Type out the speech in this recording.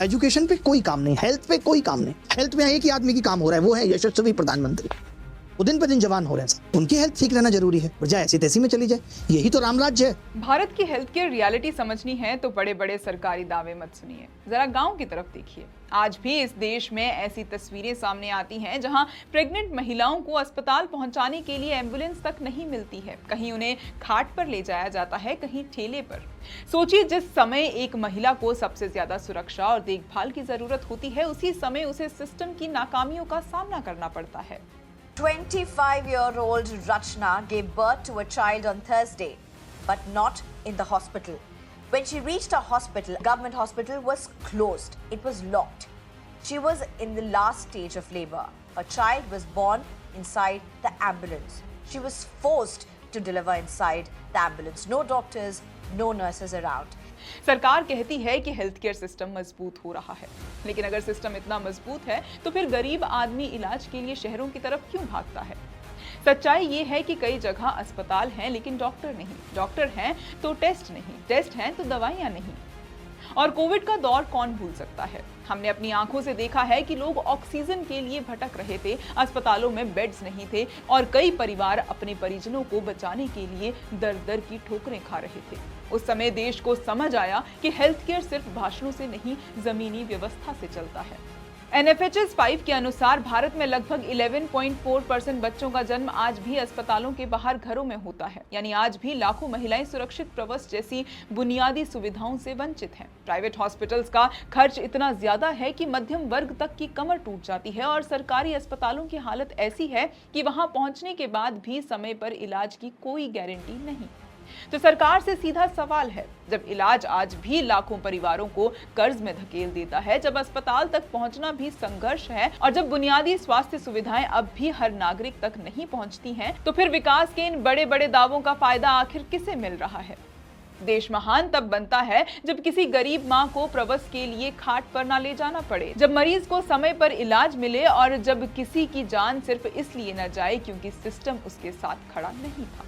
Education पे कोई काम नहीं, हेल्थ पे कोई काम नहीं। हेल्थ में एक ही आदमी की काम हो रहा है, वो है यशस्वी प्रधानमंत्री। वो दिन पे दिन जवान हो रहे हैं, उनकी हेल्थ ठीक रहना जरूरी है, बजाय ऐसी तैसी में चली जाए। यही तो राम राज्य है। भारत की हेल्थ केयर रियलिटी समझनी है तो बड़े बड़े सरकारी दावे मत सुनिए, जरा गांव की तरफ देखिए। आज भी इस देश में ऐसी तस्वीरें सामने आती हैं जहां प्रेग्नेंट महिलाओं को अस्पताल पहुंचाने के लिए एम्बुलेंस तक नहीं मिलती है। कहीं उन्हें खाट पर ले जाया जाता है, कहीं ठेले पर। सोचिए, जिस समय एक महिला को सबसे ज्यादा सुरक्षा और देखभाल की जरूरत होती है, उसी समय उसे सिस्टम की नाकामियों का सामना करना पड़ता है। 25-year-old Rachna gave birth to a child on Thursday, but not in the hospital. When she reached a hospital, government hospital was closed. It was locked. She was in the last stage of labor. Her child was born inside the ambulance. She was forced to deliver inside the ambulance. No doctors, no nurses around. सरकार कहती है कि health care system मजबूत हो रहा है, लेकिन अगर सिस्टम इतना मजबूत है तो फिर गरीब आदमी इलाज के लिए शहरों की तरफ क्यों भागता है? सच्चाई ये है कि कई जगह अस्पताल हैं लेकिन डॉक्टर नहीं, डॉक्टर हैं तो टेस्ट नहीं, टेस्ट हैं तो दवाइयां नहीं। और कोविड का दौर कौन भूल सकता है? हमने अपनी आंखों से देखा है कि लोग ऑक्सीजन के लिए भटक रहे थे, अस्पतालों में बेड्स नहीं थे और कई परिवार अपने परिजनों को बचाने के लिए दर दर की ठोकरें खा रहे थे। उस समय देश को समझ आया कि हेल्थ केयर सिर्फ भाषणों से नहीं, जमीनी व्यवस्था से चलता है। NFHS 5 के अनुसार भारत में लगभग 11.4% बच्चों का जन्म आज भी अस्पतालों के बाहर घरों में होता है। यानी आज भी लाखों महिलाएं सुरक्षित प्रसव जैसी बुनियादी सुविधाओं से वंचित हैं। प्राइवेट हॉस्पिटल्स का खर्च इतना ज्यादा है कि मध्यम वर्ग तक की कमर टूट जाती है और सरकारी अस्पतालों की हालत ऐसी है कि वहां पहुंचने के बाद भी समय पर इलाज की कोई गारंटी नहीं। तो सरकार से सीधा सवाल है, जब इलाज आज भी लाखों परिवारों को कर्ज में धकेल देता है, जब अस्पताल तक पहुंचना भी संघर्ष है और जब बुनियादी स्वास्थ्य सुविधाएं अब भी हर नागरिक तक नहीं पहुंचती हैं, तो फिर विकास के इन बड़े बड़े दावों का फायदा आखिर किसे मिल रहा है? देश महान तब बनता है जब किसी गरीब मां को प्रसव के लिए खाट पर ना ले जाना पड़े, जब मरीज को समय पर इलाज मिले और जब किसी की जान सिर्फ इसलिए न जाए क्योंकि सिस्टम उसके साथ खड़ा नहीं था।